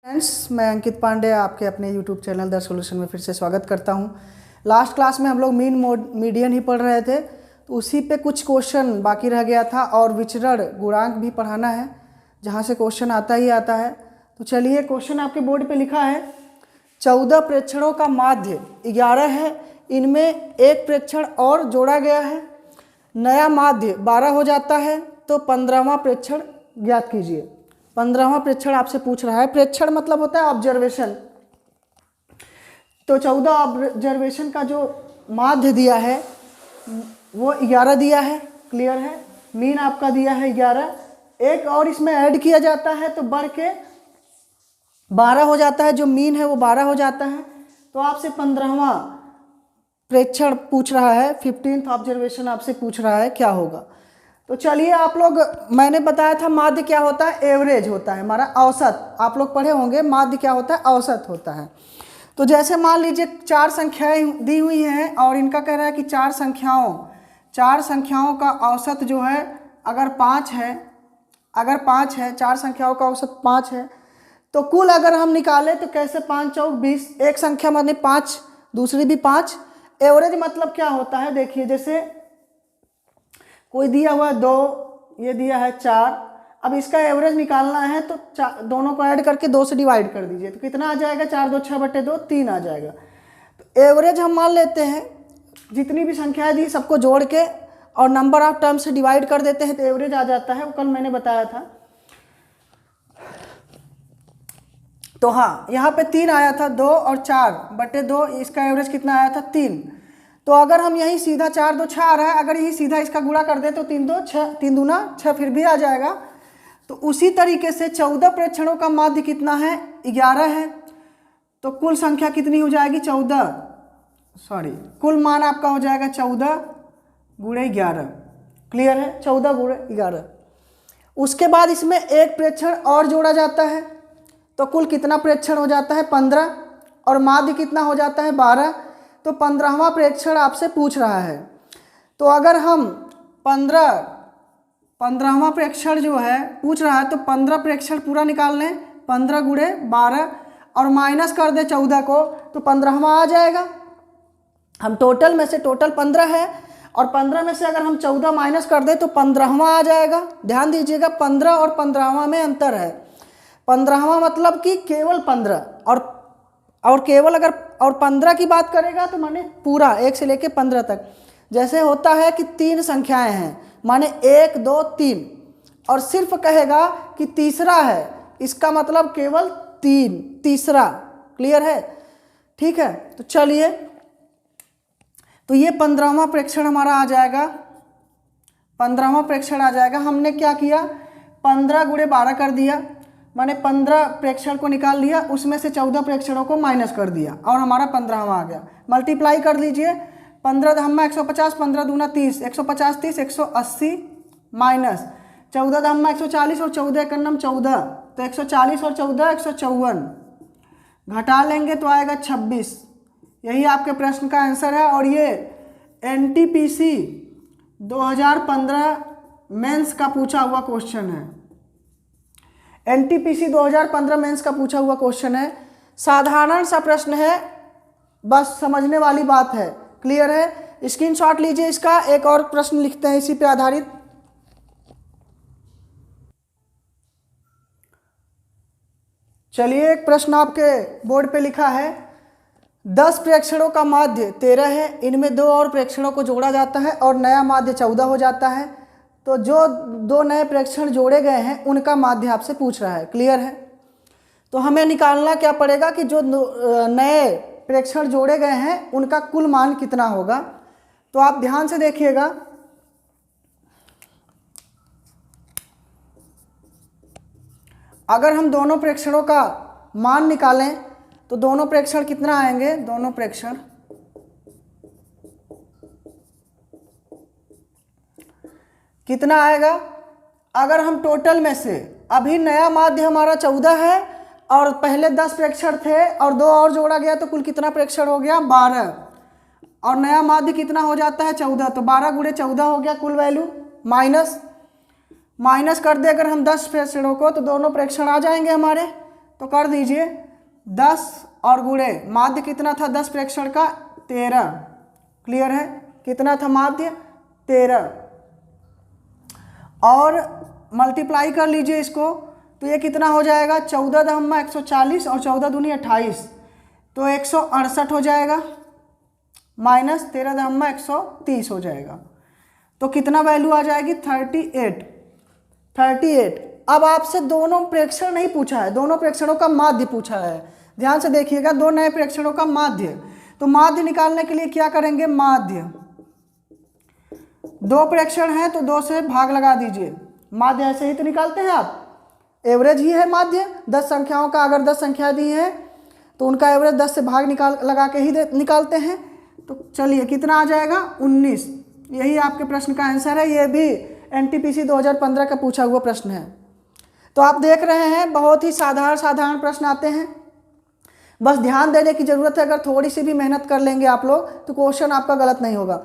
Friends, मैं अंकित पांडे आपके अपने YouTube चैनल द सॉल्यूशन में फिर से स्वागत करता हूं। लास्ट क्लास में हम लोग मीन मीडियन ही पढ़ रहे थे, तो उसी पे कुछ क्वेश्चन बाकी रह गया था और विचरण गुणांक भी पढ़ाना है, जहां से क्वेश्चन आता ही आता है। तो चलिए, क्वेश्चन आपके बोर्ड पे लिखा है 14 प्रेक्षणों का माध्य 11 है, इनमें एक प्रेक्षण और जोड़ा गया है, नया माध्य 12 हो जाता है, तो 15वां प्रेक्षण ज्ञात कीजिए। 15वां प्रेक्षण आपसे पूछ रहा है। प्रेक्षण मतलब होता है ऑब्जर्वेशन। तो 14 ऑब्जर्वेशन का जो माध्य दिया है वो 11 दिया है, क्लियर है। मीन आपका दिया है 11, एक और इसमें ऐड किया जाता है तो बढ़ के 12 हो जाता है, जो मीन है वो 12 हो जाता है। तो आपसे 15वां प्रेक्षण पूछ रहा है, 15th ऑब्जर्वेशन आपसे पूछ रहा है, क्या होगा। तो चलिए, आप लोग, मैंने बताया था माध्य क्या होता है, एवरेज होता है हमारा, औसत। आप लोग पढ़े होंगे माध्य क्या होता है, औसत होता है। तो जैसे मान लीजिए 4 संख्याएं दी हुई हैं और इनका कह रहा है कि 4 संख्याओं का औसत जो है अगर 5 है, 4 संख्याओं का औसत 5 है, तो कुल अगर हम निकालें तो कैसे 5 चौक 20, एक संख्या माने 5, दूसरी भी 5। एवरेज मतलब क्या होता है, देखिए, जैसे कोई दिया हुआ है 2, ये दिया है 4, अब इसका एवरेज निकालना है तो दोनों को ऐड करके 2 से डिवाइड कर दीजिए, तो कितना आ जाएगा, 4 2 6 बटे 2 3 आ जाएगा। तो एवरेज हम मान लेते हैं, जितनी भी संख्याएं दी सबको जोड़ के और नंबर ऑफ टर्म से डिवाइड कर देते हैं तो एवरेज आ जाता है। वो कल मैंने बताया था। तो हाँ, यहाँ पे 3 आया था, 2 और 4 बटे 2, इसका एवरेज कितना आया था, 3। तो अगर हम यही सीधा 4 2 6 आ रहा है, अगर यही सीधा इसका गुणा कर दे तो 3 2 6, 3 दूना 6 फिर भी आ जाएगा। तो उसी तरीके से 14 प्रेक्षणों का माध्य कितना है, 11 है, तो कुल संख्या कितनी हो जाएगी, कुल मान आपका हो जाएगा 14 गुणे 11, क्लियर है, 14 गुणे 11। उसके बाद इसमें एक प्रेक्षण और जोड़ा जाता है, तो कुल कितना प्रेक्षण हो जाता है, 15, और माध्य कितना हो जाता है, 12। तो 15वां प्रेक्षण आपसे पूछ रहा है। तो अगर हम 15वां प्रेक्षण जो है पूछ रहा है, तो 15 प्रेक्षण पूरा निकाल लें, 15 गुणे 12 और माइनस कर दे 14 को, तो 15वां आ जाएगा। हम टोटल में से, टोटल 15 है और 15 में से अगर हम 14 माइनस कर दे तो 15वां आ जाएगा। ध्यान दीजिएगा, 15 और 15वां में अंतर है। 15वां मतलब कि केवल 15, और केवल अगर और 15 की बात करेगा तो माने पूरा 1 से लेके 15 तक। जैसे होता है कि 3 संख्याएं हैं, माने 1 2 3, और सिर्फ कहेगा कि तीसरा है, इसका मतलब केवल 3, तीसरा, क्लियर है, ठीक है। तो चलिए, तो ये 15वां प्रेक्षण हमारा आ जाएगा, 15वां प्रेक्षण आ जाएगा। हमने क्या किया, 15 गुणे 12 कर दिया, माने 15 प्रेक्षण को निकाल लिया, उसमें से 14 प्रेक्षणों को माइनस कर दिया और हमारा 15वां आ गया। मल्टीप्लाई कर लीजिए, 15 दहम्मा 150, 15 दूना 30, 150 30 180, माइनस 14 दहम्मा 140 और 14 एकन्नम 14, तो 140 और 14 154, घटा लेंगे तो आएगा 26। यही आपके प्रश्न का आंसर है। और ये NTPC 2015 मेंस का पूछा हुआ क्वेश्चन है। NTPC 2015 मेंस का पूछा हुआ क्वेश्चन है। साधारण सा प्रश्न है, बस समझने वाली बात है, क्लियर है। स्क्रीनशॉट लीजिए इसका। एक और प्रश्न लिखते हैं इसी पे आधारित। चलिए, एक प्रश्न आपके बोर्ड पे लिखा है, 10 प्रेक्षणों का माध्य 13 है, इनमें 2 और प्रेक्षणों को जोड़ा जाता है और नया माध्य 14 हो जाता है। तो जो 2 नए प्रेक्षण जोड़े गए हैं उनका माध्य आपसे पूछ रहा है, क्लियर है। तो हमें निकालना क्या पड़ेगा कि जो नए प्रेक्षण जोड़े गए हैं उनका कुल मान कितना होगा। तो आप ध्यान से देखिएगा, अगर हम दोनों प्रेक्षणों का मान निकालें तो दोनों प्रेक्षण कितना आएंगे, दोनों प्रेक्षण कितना आएगा। अगर हम टोटल में से, अभी नया माध्य हमारा 14 है और पहले 10 प्रेक्षण थे और 2 और जोड़ा गया, तो कुल कितना प्रेक्षण हो गया, 12, और नया माध्य कितना हो जाता है, 14, तो 12 गुणे 14 हो गया कुल वैल्यू, माइनस कर दे अगर हम 10 प्रेक्षणों को, तो दोनों प्रेक्षण आ जाएंगे हमारे। तो कर दीजिए 10 और गुणे माध्य कितना था 10 प्रेक्षण का 13। क्लियर है, कितना था माध्य 13, और मल्टीप्लाई कर लीजिए इसको तो ये कितना हो जाएगा 14,140 और 14 दूनी 28, तो 168 हो जाएगा माइनस 13,130 हो जाएगा, तो कितना वैल्यू आ जाएगी 38। अब आपसे दोनों प्रेक्षण नहीं पूछा है, दोनों प्रेक्षणों का माध्य पूछा है। ध्यान से देखिएगा, दो नए प्रेक्षणों का माध्य। तो माध्य निकालने के लिए क्या करेंगे, माध्य, दो प्रेक्षण हैं तो 2 से भाग लगा दीजिए। माध्य ऐसे ही तो निकालते हैं आप, एवरेज ही है माध्य। 10 संख्याओं का अगर 10 संख्या दी है तो उनका एवरेज 10 से भाग लगा के ही निकालते हैं। तो चलिए कितना आ जाएगा 19। यही आपके प्रश्न का आंसर है। ये भी एनटीपीसी 2015 का पूछा हुआ प्रश्न है। तो आप देख रहे हैं बहुत ही साधारण प्रश्न आते हैं, बस ध्यान देने की ज़रूरत है। अगर थोड़ी सी भी मेहनत कर लेंगे आप लोग तो क्वेश्चन आपका गलत नहीं होगा।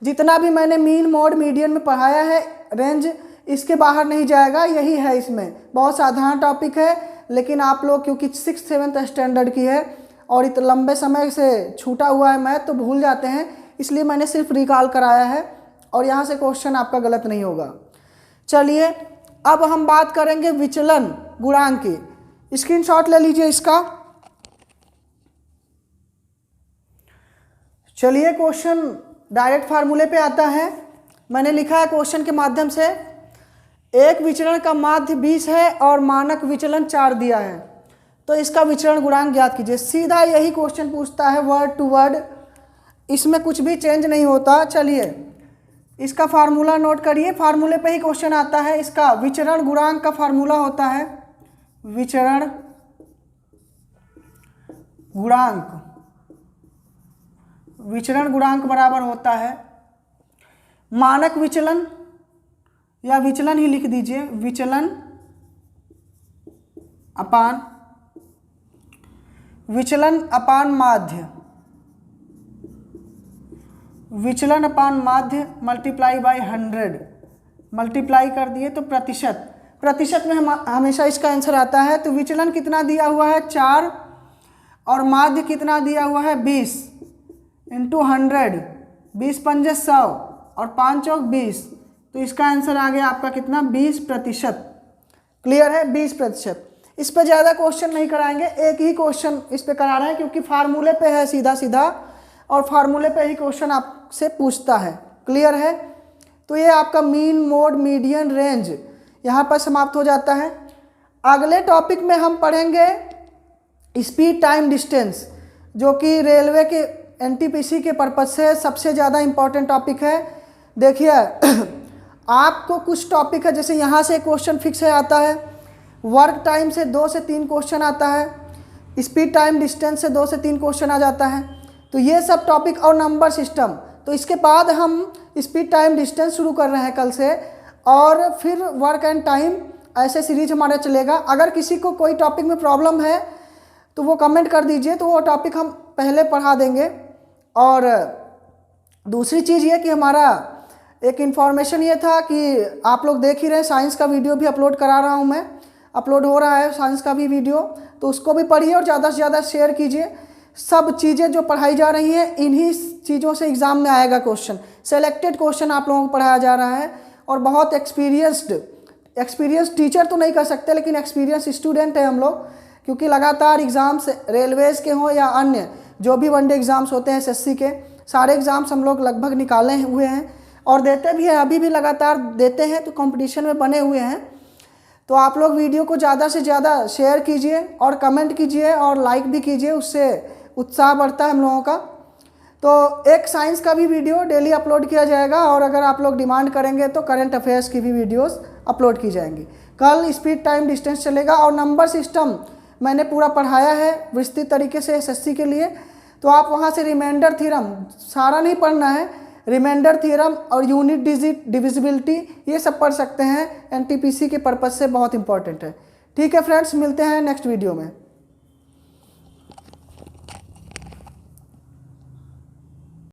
जितना भी मैंने मीन मोड मीडियन में पढ़ाया है, रेंज इसके बाहर नहीं जाएगा, यही है। इसमें बहुत साधारण टॉपिक है, लेकिन आप लोग क्योंकि 6th-7th स्टैंडर्ड की है और इतने लंबे समय से छूटा हुआ है मैथ, तो भूल जाते हैं, इसलिए मैंने सिर्फ रिकॉल कराया है और यहाँ से क्वेश्चन आपका गलत नहीं होगा। चलिए अब हम बात करेंगे विचलन गुणांक की। स्क्रीनशॉट ले लीजिए इसका। चलिए क्वेश्चन डायरेक्ट फार्मूले पे आता है। मैंने लिखा है क्वेश्चन के माध्यम से, एक विचलन का माध्य 20 है और मानक विचलन 4 दिया है, तो इसका विचलन गुणांक ज्ञात कीजिए। सीधा यही क्वेश्चन पूछता है, वर्ड टू वर्ड, इसमें कुछ भी चेंज नहीं होता। चलिए इसका फार्मूला नोट करिए, फार्मूले पे ही क्वेश्चन आता है। इसका विचरण गुणांक का फार्मूला होता है विचरण गुणांक। विचरण गुणांक बराबर होता है मानक विचलन, या विचलन ही लिख दीजिए, विचलन अपान माध्य, विचलन अपान माध्य मल्टीप्लाई बाय 100, मल्टीप्लाई कर दिए तो प्रतिशत में हमेशा इसका आंसर आता है। तो विचलन कितना दिया हुआ है 4 और माध्य कितना दिया हुआ है 20 इंटू 100, 20 पंजे 100 और 5 चौक 20, तो इसका आंसर आ गया आपका कितना 20%। क्लियर है, 20%। इस पर ज़्यादा क्वेश्चन नहीं कराएंगे, एक ही क्वेश्चन इस पे करा रहे हैं क्योंकि फार्मूले पे है सीधा और फार्मूले पे ही क्वेश्चन आपसे पूछता है। क्लियर है, तो ये आपका मीन मोड मीडियन रेंज यहाँ पर समाप्त हो जाता है। अगले टॉपिक में हम पढ़ेंगे स्पीड टाइम डिस्टेंस, जो कि रेलवे के एनटीपीसी के पर्पज से सबसे ज़्यादा इम्पॉर्टेंट टॉपिक है। देखिए आपको कुछ टॉपिक है, जैसे यहाँ से क्वेश्चन फिक्स है आता है, वर्क टाइम से 2 से 3 क्वेश्चन आता है, स्पीड टाइम डिस्टेंस से 2 से 3 क्वेश्चन आ जाता है। तो ये सब टॉपिक और नंबर सिस्टम, तो इसके बाद हम स्पीड टाइम डिस्टेंस शुरू कर रहे हैं कल से, और फिर वर्क एंड टाइम, ऐसे सीरीज हमारा चलेगा। अगर किसी को कोई टॉपिक में प्रॉब्लम है तो वो कमेंट कर दीजिए, तो वो टॉपिक हम पहले पढ़ा देंगे। और दूसरी चीज़ ये कि हमारा एक इन्फॉर्मेशन ये था कि आप लोग देख ही रहे हैं, साइंस का वीडियो भी अपलोड करा रहा हूँ मैं, अपलोड हो रहा है साइंस का भी वीडियो, तो उसको भी पढ़िए और ज़्यादा से ज़्यादा शेयर कीजिए। सब चीज़ें जो पढ़ाई जा रही हैं, इन्हीं चीज़ों से एग्ज़ाम में आएगा क्वेश्चन, सेलेक्टेड क्वेश्चन आप लोगों को पढ़ाया जा रहा है। और बहुत एक्सपीरियंस्ड टीचर तो नहीं कर सकते, लेकिन एक्सपीरियंस स्टूडेंट है हम लोग, क्योंकि लगातार एग्ज़ाम्स रेलवेज़ के हों या अन्य जो भी वनडे एग्ज़ाम्स होते हैं एसएससी के, सारे एग्ज़ाम्स हम लोग लगभग निकाले हुए हैं और देते भी हैं, अभी भी लगातार देते हैं, तो कंपटीशन में बने हुए हैं। तो आप लोग वीडियो को ज़्यादा से ज़्यादा शेयर कीजिए और कमेंट कीजिए और लाइक भी कीजिए, उससे उत्साह बढ़ता है हम लोगों का। तो एक साइंस का भी वीडियो डेली अपलोड किया जाएगा, और अगर आप लोग डिमांड करेंगे तो करंट अफेयर्स की भी वीडियोस अपलोड की जाएंगी। कल स्पीड टाइम डिस्टेंस चलेगा और नंबर सिस्टम मैंने पूरा पढ़ाया है विस्तृत तरीके से एसएससी के लिए। तो आप वहाँ से रिमाइंडर थ्योरम, सारा नहीं पढ़ना है, रिमाइंडर थ्योरम और यूनिट डिजिट डिविजिबिलिटी, ये सब पढ़ सकते हैं, एनटीपीसी के पर्पज़ से बहुत इंपॉर्टेंट है। ठीक है फ्रेंड्स, मिलते हैं नेक्स्ट वीडियो में।